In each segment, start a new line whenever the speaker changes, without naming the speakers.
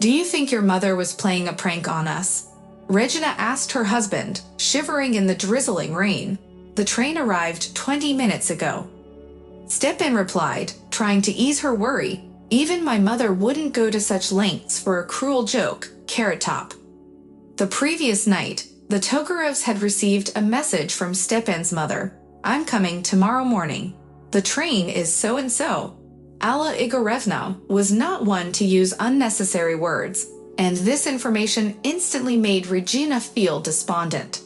Do you think your mother was playing a prank on us? Regina asked her husband, shivering in the drizzling rain. The train arrived 20 minutes ago. Stepan replied, trying to ease her worry. Even my mother wouldn't go to such lengths for a cruel joke, Carrot Top. The previous night, the Tokarovs had received a message from Stepan's mother. I'm coming tomorrow morning. The train is so-and-so. Alla Igorevna was not one to use unnecessary words, and this information instantly made Regina feel despondent.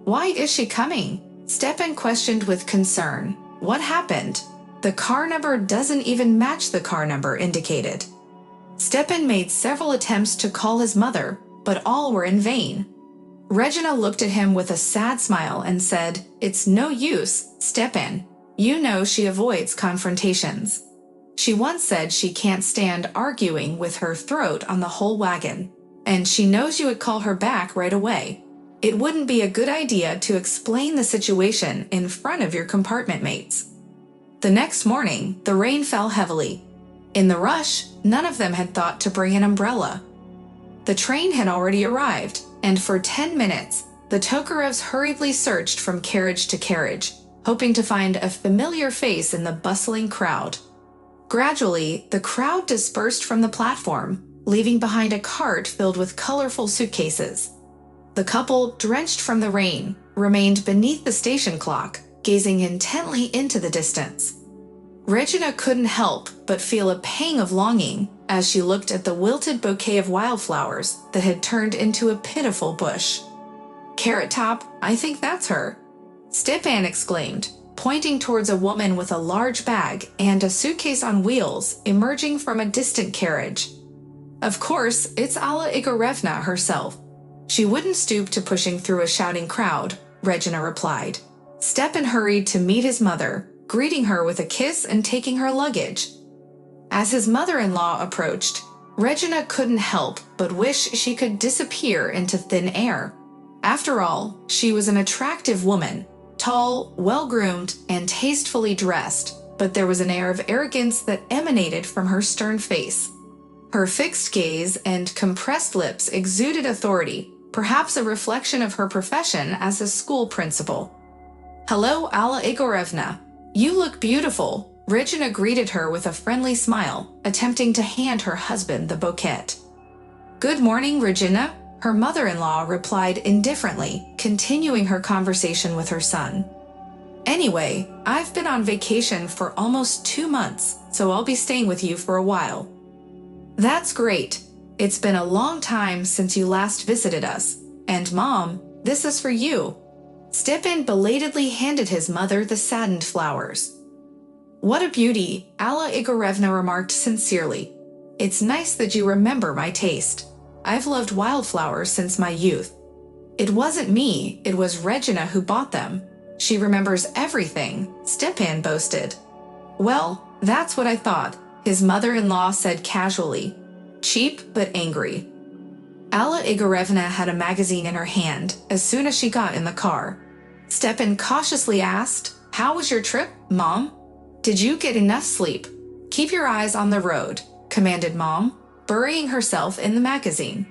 Why is she coming? Stepan questioned with concern. What happened? The car number doesn't even match the car number indicated. Stepan made several attempts to call his mother, but all were in vain. Regina looked at him with a sad smile and said, It's no use, Stepan. You know she avoids confrontations. She once said she can't stand arguing with her throat on the whole wagon, and she knows you would call her back right away. It wouldn't be a good idea to explain the situation in front of your compartment mates. The next morning, the rain fell heavily. In the rush, none of them had thought to bring an umbrella. The train had already arrived, and for 10 minutes, the Tokarovs hurriedly searched from carriage to carriage, hoping to find a familiar face in the bustling crowd. Gradually, the crowd dispersed from the platform, leaving behind a cart filled with colorful suitcases. The couple, drenched from the rain, remained beneath the station clock, gazing intently into the distance. Regina couldn't help but feel a pang of longing as she looked at the wilted bouquet of wildflowers that had turned into a pitiful bush. Carrot Top, I think that's her, Stepan exclaimed, pointing towards a woman with a large bag and a suitcase on wheels emerging from a distant carriage. Of course, it's Alla Igorevna herself. She wouldn't stoop to pushing through a shouting crowd, Regina replied. Stepan hurried to meet his mother, greeting her with a kiss and taking her luggage. As his mother-in-law approached, Regina couldn't help but wish she could disappear into thin air. After all, she was an attractive woman, tall, well-groomed, and tastefully dressed, but there was an air of arrogance that emanated from her stern face. Her fixed gaze and compressed lips exuded authority, perhaps a reflection of her profession as a school principal. Hello, Alla Igorevna. You look beautiful, Regina greeted her with a friendly smile, attempting to hand her husband the bouquet. Good morning, Regina, her mother-in-law replied indifferently, continuing her conversation with her son. Anyway, I've been on vacation for almost 2 months, so I'll be staying with you for a while. That's great. It's been a long time since you last visited us. And Mom, this is for you. Stepan belatedly handed his mother the saddened flowers. What a beauty, Alla Igorevna remarked sincerely. It's nice that you remember my taste. I've loved wildflowers since my youth. It wasn't me, it was Regina who bought them. She remembers everything, Stepan boasted. Well, that's what I thought, his mother-in-law said casually. Cheap but angry. Alla Igorevna had a magazine in her hand as soon as she got in the car. Stepan cautiously asked, How was your trip, Mom? Did you get enough sleep? Keep your eyes on the road, commanded Mom, burying herself in the magazine.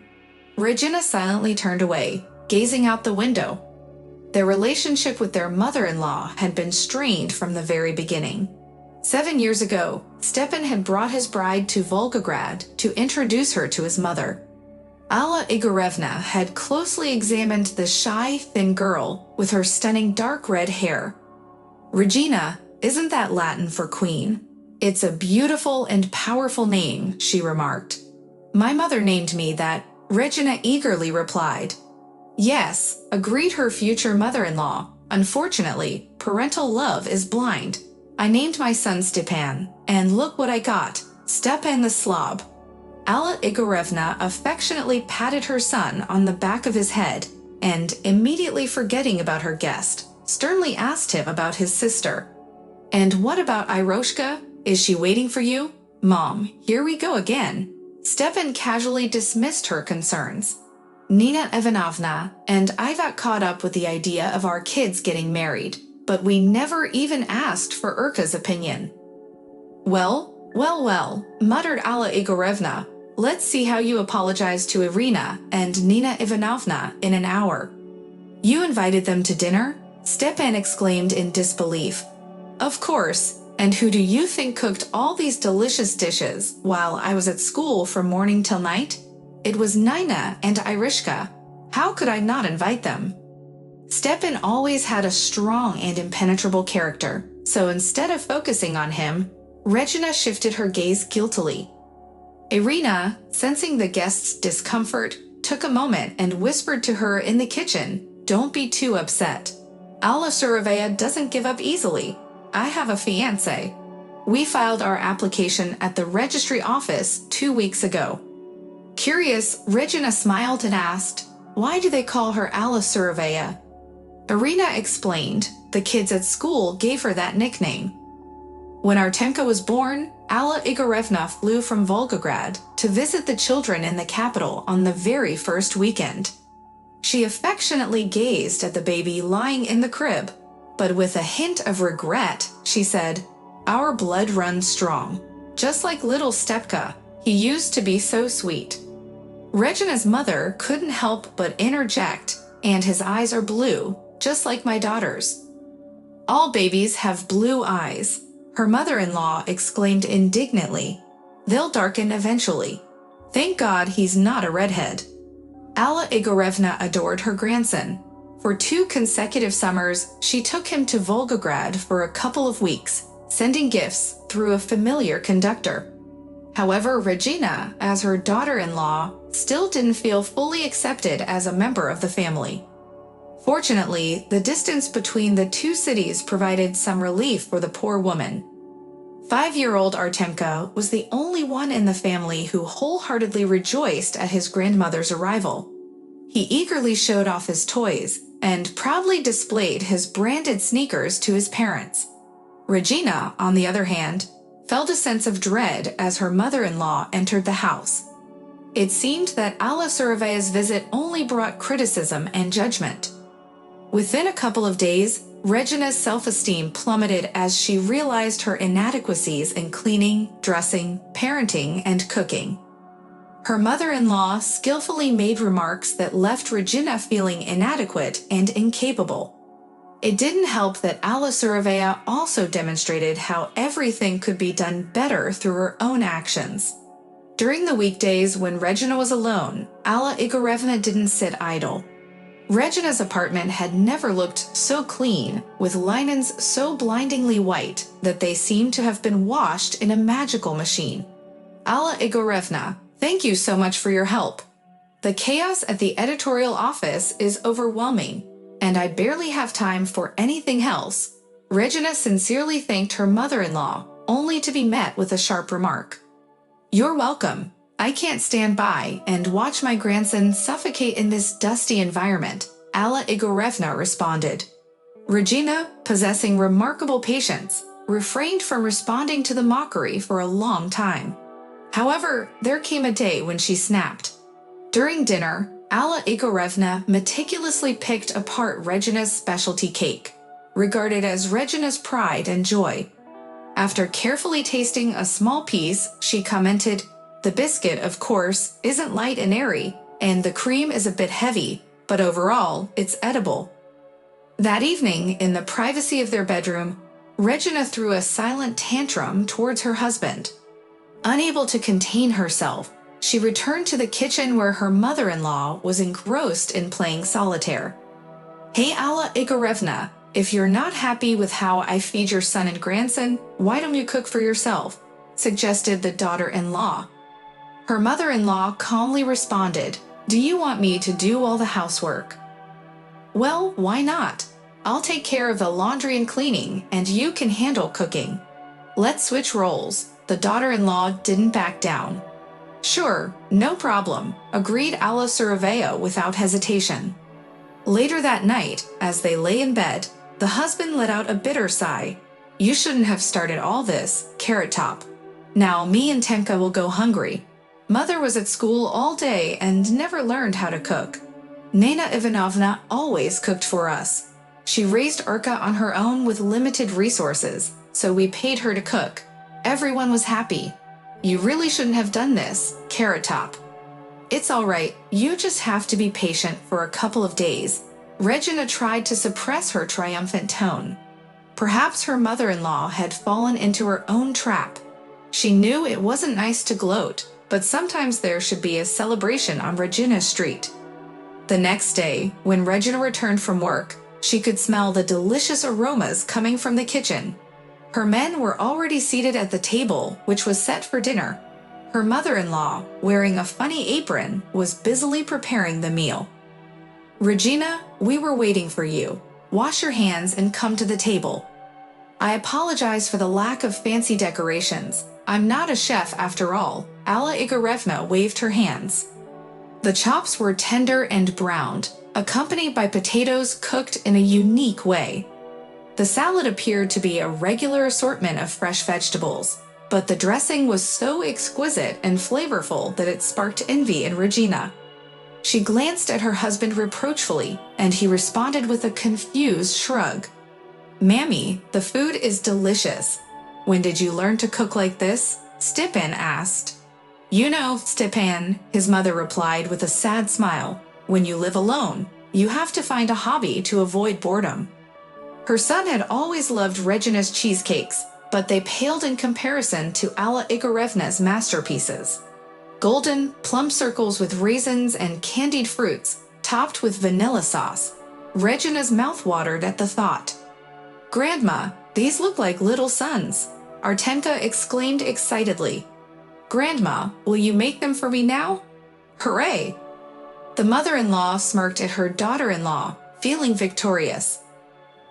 Regina silently turned away, gazing out the window. Their relationship with their mother-in-law had been strained from the very beginning. 7 years ago, Stepan had brought his bride to Volgograd to introduce her to his mother. Alla Igorevna had closely examined the shy, thin girl with her stunning dark red hair. Regina, isn't that Latin for queen? It's a beautiful and powerful name, she remarked. My mother named me that, Regina eagerly replied. Yes, agreed her future mother-in-law. Unfortunately, parental love is blind. I named my son Stepan, and look what I got, Stepan the Slob. Alla Igorevna affectionately patted her son on the back of his head, and, immediately forgetting about her guest, sternly asked him about his sister. And what about Iroshka? Is she waiting for you? Mom, here we go again. Stepan casually dismissed her concerns. Nina Ivanovna and I got caught up with the idea of our kids getting married, but we never even asked for Urka's opinion. Well, muttered Alla Igorevna, Let's see how you apologize to Irina and Nina Ivanovna in an hour." "You invited them to dinner?" Stepan exclaimed in disbelief. "Of course, and who do you think cooked all these delicious dishes while I was at school from morning till night? It was Nina and Irishka. How could I not invite them?" Stepan always had a strong and impenetrable character, so instead of focusing on him, Regina shifted her gaze guiltily. Irina, sensing the guest's discomfort, took a moment and whispered to her in the kitchen, "Don't be too upset. Alla Surovaya doesn't give up easily. I have a fiancé. We filed our application at the registry office 2 weeks ago." Curious, Regina smiled and asked, "Why do they call her Alla Surovaya?" Irina explained, "The kids at school gave her that nickname." When Artemka was born, Alla Igorevna flew from Volgograd to visit the children in the capital on the very first weekend. She affectionately gazed at the baby lying in the crib, but with a hint of regret, she said, "Our blood runs strong. Just like little Stepka, he used to be so sweet." Regina's mother couldn't help but interject, "And his eyes are blue, just like my daughter's." "All babies have blue eyes," her mother-in-law exclaimed indignantly. "They'll darken eventually. Thank God he's not a redhead." Alla Igorevna adored her grandson. For 2 consecutive summers, she took him to Volgograd for a couple of weeks, sending gifts through a familiar conductor. However, Regina, as her daughter-in-law, still didn't feel fully accepted as a member of the family. Fortunately, the distance between the 2 cities provided some relief for the poor woman. 5-year-old Artemka was the only one in the family who wholeheartedly rejoiced at his grandmother's arrival. He eagerly showed off his toys and proudly displayed his branded sneakers to his parents. Regina, on the other hand, felt a sense of dread as her mother-in-law entered the house. It seemed that Alla Surovaya's visit only brought criticism and judgment. Within a couple of days, Regina's self-esteem plummeted as she realized her inadequacies in cleaning, dressing, parenting, and cooking. Her mother-in-law skillfully made remarks that left Regina feeling inadequate and incapable. It didn't help that Alla Surovaya also demonstrated how everything could be done better through her own actions. During the weekdays when Regina was alone, Alla Igorevna didn't sit idle. Regina's apartment had never looked so clean, with linens so blindingly white that they seemed to have been washed in a magical machine. "Alla Igorevna, thank you so much for your help. The chaos at the editorial office is overwhelming, and I barely have time for anything else." Regina sincerely thanked her mother-in-law, only to be met with a sharp remark. "You're welcome. I can't stand by and watch my grandson suffocate in this dusty environment," Alla Igorevna responded. Regina, possessing remarkable patience, refrained from responding to the mockery for a long time. However, there came a day when she snapped. During dinner, Alla Igorevna meticulously picked apart Regina's specialty cake, regarded as Regina's pride and joy. After carefully tasting a small piece, she commented, "The biscuit, of course, isn't light and airy, and the cream is a bit heavy, but overall, it's edible." That evening, in the privacy of their bedroom, Regina threw a silent tantrum towards her husband. Unable to contain herself, she returned to the kitchen where her mother-in-law was engrossed in playing solitaire. "Hey, Alla Igorevna, if you're not happy with how I feed your son and grandson, why don't you cook for yourself?" suggested the daughter-in-law. Her mother-in-law calmly responded, "Do you want me to do all the housework?" "Well, why not? I'll take care of the laundry and cleaning, and you can handle cooking. Let's switch roles." The daughter-in-law didn't back down. "Sure, no problem," agreed Alla Surovaya without hesitation. Later that night, as they lay in bed, the husband let out a bitter sigh. "You shouldn't have started all this, Carrot Top. Now me and Temka will go hungry. Mother was at school all day and never learned how to cook. Nina Ivanovna always cooked for us. She raised Urka on her own with limited resources, so we paid her to cook. Everyone was happy. You really shouldn't have done this, Carrot Top. It's all right, you just have to be patient for a couple of days. Regina tried to suppress her triumphant tone. Perhaps her mother-in-law had fallen into her own trap. She knew it wasn't nice to gloat, but sometimes there should be a celebration on Regina Street. The next day, when Regina returned from work, she could smell the delicious aromas coming from the kitchen. Her men were already seated at the table, which was set for dinner. Her mother-in-law, wearing a funny apron, was busily preparing the meal. Regina, we were waiting for you. Wash your hands and come to the table. I apologize for the lack of fancy decorations. I'm not a chef after all. Alla Igorevna waved her hands. The chops were tender and browned, accompanied by potatoes cooked in a unique way. The salad appeared to be a regular assortment of fresh vegetables, but the dressing was so exquisite and flavorful that it sparked envy in Regina. She glanced at her husband reproachfully, and he responded with a confused shrug. Mammy, the food is delicious. When did you learn to cook like this? Stepan asked. You know, Stepan, his mother replied with a sad smile. When you live alone, you have to find a hobby to avoid boredom. Her son had always loved Regina's cheesecakes, but they paled in comparison to Alla Igorevna's masterpieces. Golden, plum circles with raisins and candied fruits, topped with vanilla sauce. Regina's mouth watered at the thought. Grandma, these look like little suns, Artemka exclaimed excitedly. Grandma, will you make them for me now? Hooray! The mother-in-law smirked at her daughter-in-law, feeling victorious.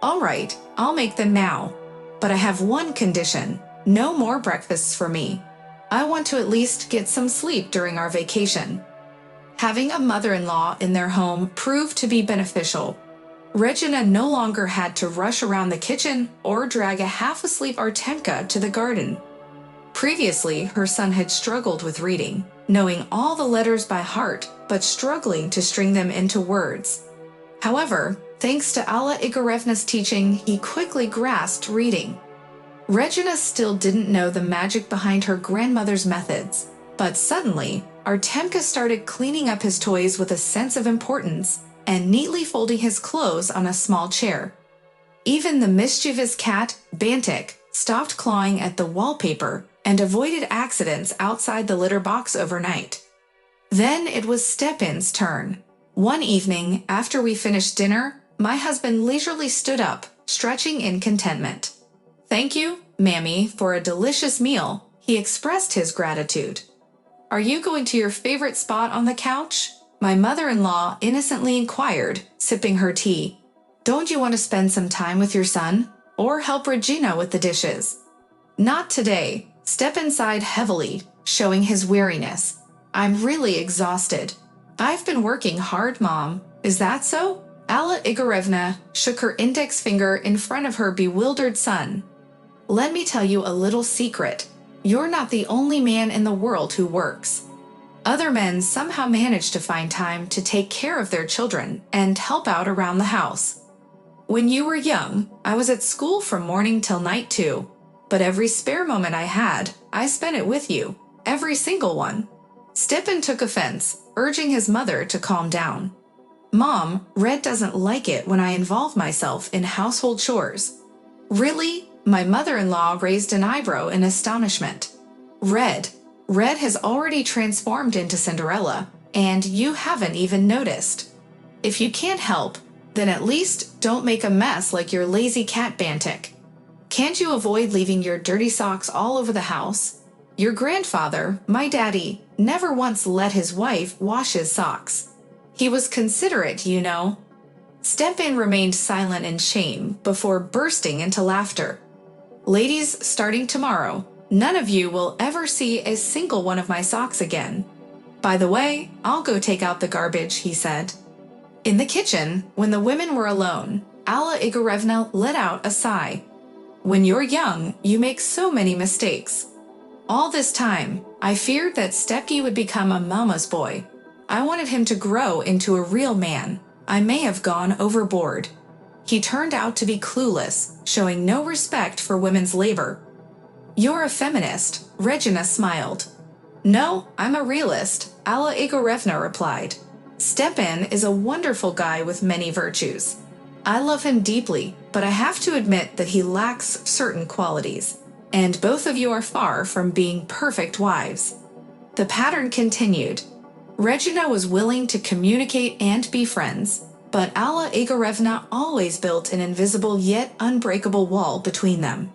All right, I'll make them now. But I have one condition. No more breakfasts for me. I want to at least get some sleep during our vacation. Having a mother-in-law in their home proved to be beneficial. Regina no longer had to rush around the kitchen or drag a half-asleep Artemka to the garden. Previously, her son had struggled with reading, knowing all the letters by heart, but struggling to string them into words. However, thanks to Alla Igorevna's teaching, he quickly grasped reading. Regina still didn't know the magic behind her grandmother's methods, but suddenly, Artemka started cleaning up his toys with a sense of importance and neatly folding his clothes on a small chair. Even the mischievous cat, Bantik, stopped clawing at the wallpaper and avoided accidents outside the litter box overnight. Then it was Stepan's turn. One evening, after we finished dinner, my husband leisurely stood up, stretching in contentment. Thank you, Mammy, for a delicious meal, he expressed his gratitude. Are you going to your favorite spot on the couch? My mother-in-law innocently inquired, sipping her tea. Don't you want to spend some time with your son? Or help Regina with the dishes? Not today. Stepan sighed heavily, showing his weariness. I'm really exhausted. I've been working hard, Mom. Is that so? Alla Igorevna shook her index finger in front of her bewildered son. Let me tell you a little secret. You're not the only man in the world who works. Other men somehow manage to find time to take care of their children and help out around the house. When you were young, I was at school from morning till night too. But every spare moment I had, I spent it with you. Every single one. Stepan took offense, urging his mother to calm down. Mom, Red doesn't like it when I involve myself in household chores. Really? My mother-in-law raised an eyebrow in astonishment. Red has already transformed into Cinderella, and you haven't even noticed. If you can't help, then at least don't make a mess like your lazy cat Bantik. Can't you avoid leaving your dirty socks all over the house? Your grandfather, my daddy, never once let his wife wash his socks. He was considerate, you know. Stepan remained silent in shame before bursting into laughter. Ladies, starting tomorrow, none of you will ever see a single one of my socks again. By the way, I'll go take out the garbage, he said. In the kitchen, when the women were alone, Alla Igorevna let out a sigh. When you're young, you make so many mistakes. All this time, I feared that Stepke would become a mama's boy. I wanted him to grow into a real man. I may have gone overboard. He turned out to be clueless, showing no respect for women's labor. You're a feminist, Regina smiled. No, I'm a realist, Alla Igorevna replied. Stepan is a wonderful guy with many virtues. I love him deeply, but I have to admit that he lacks certain qualities, and both of you are far from being perfect wives. The pattern continued. Regina was willing to communicate and be friends, but Alla Igorevna always built an invisible yet unbreakable wall between them.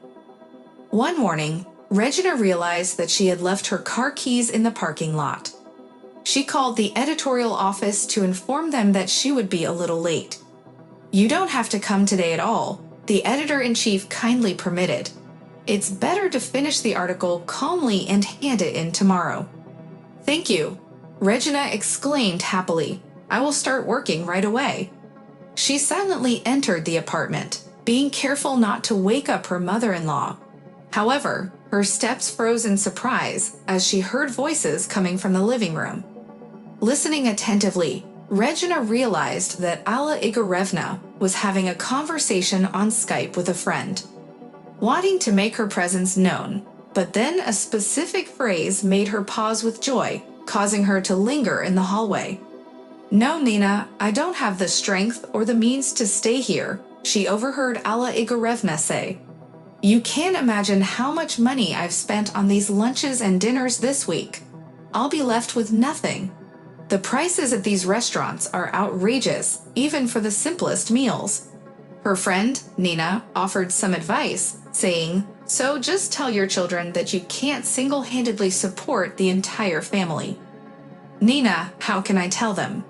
One morning, Regina realized that she had left her car keys in the parking lot. She called the editorial office to inform them that she would be a little late. You don't have to come today at all, the editor-in-chief kindly permitted. It's better to finish the article calmly and hand it in tomorrow. Thank you, Regina exclaimed happily. I will start working right away. She silently entered the apartment, being careful not to wake up her mother-in-law. However, her steps froze in surprise as she heard voices coming from the living room. Listening attentively, Regina realized that Alla Igorevna was having a conversation on Skype with a friend. Wanting to make her presence known, but then a specific phrase made her pause with joy, causing her to linger in the hallway. No, Nina, I don't have the strength or the means to stay here, she overheard Alla Igorevna say. You can't imagine how much money I've spent on these lunches and dinners this week. I'll be left with nothing. The prices at these restaurants are outrageous, even for the simplest meals. Her friend, Nina, offered some advice, saying, so just tell your children that you can't single-handedly support the entire family. Nina, how can I tell them?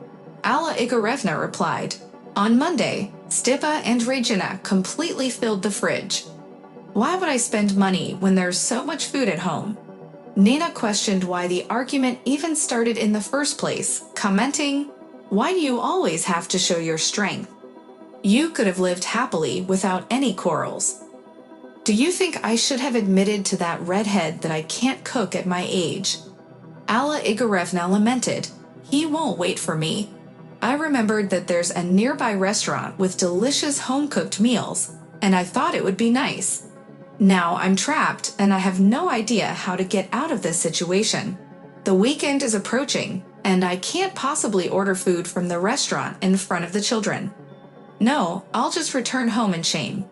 Alla Igorevna replied. On Monday, Stipa and Regina completely filled the fridge. Why would I spend money when there's so much food at home? Nina questioned why the argument even started in the first place, commenting, why do you always have to show your strength? You could have lived happily without any quarrels. Do you think I should have admitted to that redhead that I can't cook at my age? Alla Igorevna lamented, he won't wait for me. I remembered that there's a nearby restaurant with delicious home-cooked meals, and I thought it would be nice. Now I'm trapped and I have no idea how to get out of this situation. The weekend is approaching and I can't possibly order food from the restaurant in front of the children. No, I'll just return home in shame.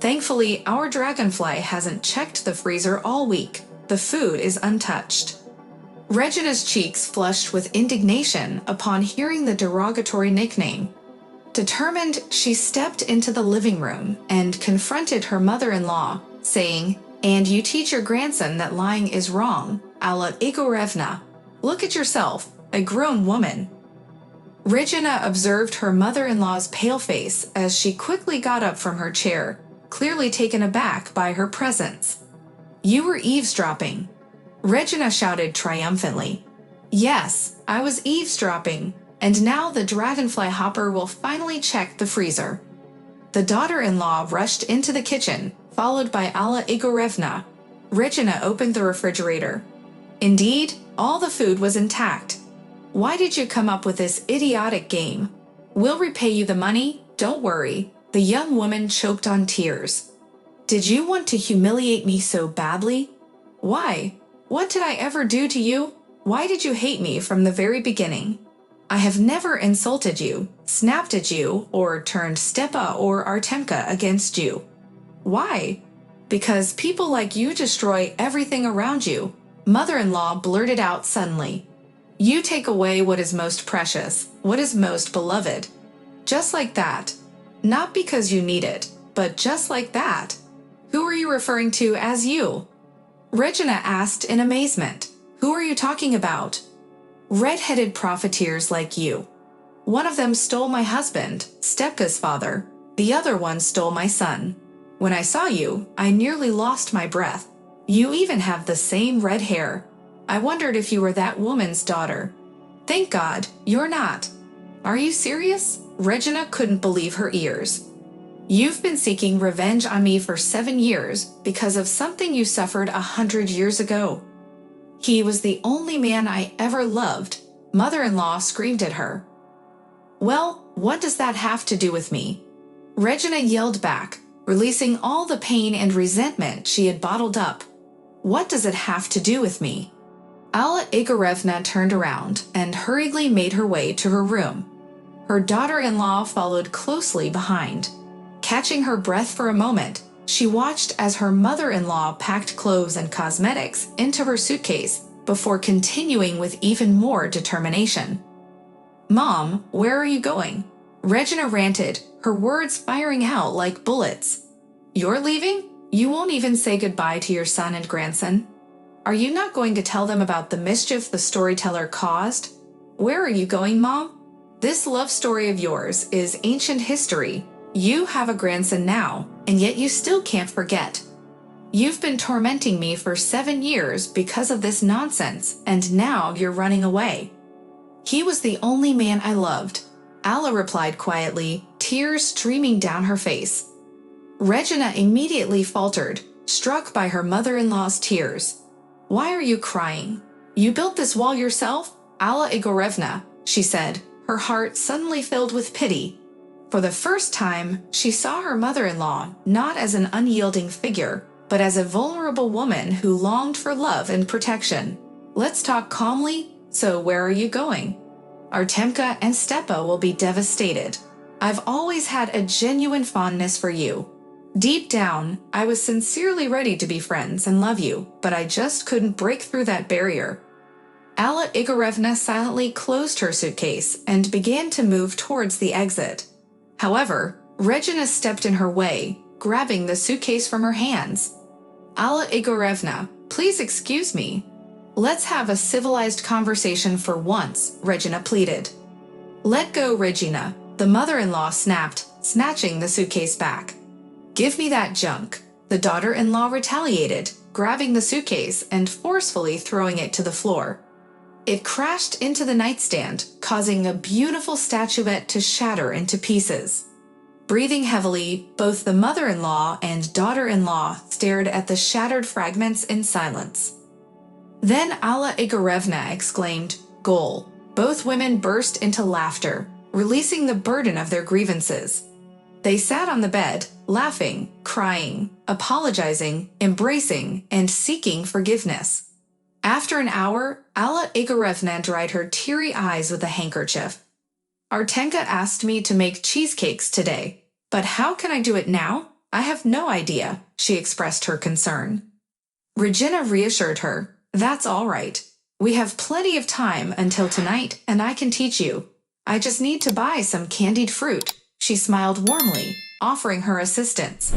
Thankfully, our dragonfly hasn't checked the freezer all week. The food is untouched. Regina's cheeks flushed with indignation upon hearing the derogatory nickname. Determined, she stepped into the living room and confronted her mother-in-law, saying, and you teach your grandson that lying is wrong, Alla Igorevna. Look at yourself, a grown woman. Regina observed her mother-in-law's pale face as she quickly got up from her chair, clearly taken aback by her presence. You were eavesdropping. Regina shouted triumphantly. Yes, I was eavesdropping, and now the dragonfly hopper will finally check the freezer. The daughter-in-law rushed into the kitchen, followed by Alla Igorevna. Regina opened the refrigerator. Indeed, all the food was intact. Why did you come up with this idiotic game? We'll repay you the money, don't worry. The young woman choked on tears. Did you want to humiliate me so badly? Why? What did I ever do to you? Why did you hate me from the very beginning? I have never insulted you, snapped at you, or turned Stepa or Artemka against you. Why? Because people like you destroy everything around you, mother-in-law blurted out suddenly. You take away what is most precious, what is most beloved. Just like that. Not because you need it, but just like that. Who are you referring to as you? Regina asked in amazement. Who are you talking about? Red-headed profiteers like you. One of them stole my husband, Stepka's father. The other one stole my son. When I saw you, I nearly lost my breath. You even have the same red hair. I wondered if you were that woman's daughter. Thank God, you're not. Are you serious? Regina couldn't believe her ears. You've been seeking revenge on me for 7 years because of something you suffered 100 years ago. He was the only man I ever loved, mother-in-law screamed at her. Well, what does that have to do with me? Regina yelled back, releasing all the pain and resentment she had bottled up. What does it have to do with me? Alla Igorevna turned around and hurriedly made her way to her room. Her daughter-in-law followed closely behind. Catching her breath for a moment, she watched as her mother-in-law packed clothes and cosmetics into her suitcase before continuing with even more determination. "Mom, where are you going?" Regina ranted, her words firing out like bullets. "You're leaving? You won't even say goodbye to your son and grandson? Are you not going to tell them about the mischief the storyteller caused? Where are you going, Mom? This love story of yours is ancient history. You have a grandson now, and yet you still can't forget. You've been tormenting me for 7 years because of this nonsense, and now you're running away." "He was the only man I loved," Alla replied quietly, tears streaming down her face. Regina immediately faltered, struck by her mother-in-law's tears. "Why are you crying? You built this wall yourself, Alla Igorevna," she said, her heart suddenly filled with pity. For the first time, she saw her mother-in-law not as an unyielding figure, but as a vulnerable woman who longed for love and protection. "Let's talk calmly. So where are you going?" "Artemka and Stepa will be devastated. I've always had a genuine fondness for you. Deep down, I was sincerely ready to be friends and love you, but I just couldn't break through that barrier." Alla Igorevna silently closed her suitcase and began to move towards the exit. However, Regina stepped in her way, grabbing the suitcase from her hands. "Alla Igorevna, please excuse me. Let's have a civilized conversation for once," Regina pleaded. "Let go, Regina," the mother-in-law snapped, snatching the suitcase back. "Give me that junk," the daughter-in-law retaliated, grabbing the suitcase and forcefully throwing it to the floor. It crashed into the nightstand, causing a beautiful statuette to shatter into pieces. Breathing heavily, both the mother-in-law and daughter-in-law stared at the shattered fragments in silence. Then Alla Igorevna exclaimed, "Goal!" Both women burst into laughter, releasing the burden of their grievances. They sat on the bed, laughing, crying, apologizing, embracing, and seeking forgiveness. After an hour, Alla Igorevna dried her teary eyes with a handkerchief. "Artenka asked me to make cheesecakes today, but how can I do it now? I have no idea," she expressed her concern. Regina reassured her, "That's all right. We have plenty of time until tonight, and I can teach you. I just need to buy some candied fruit." She smiled warmly, offering her assistance.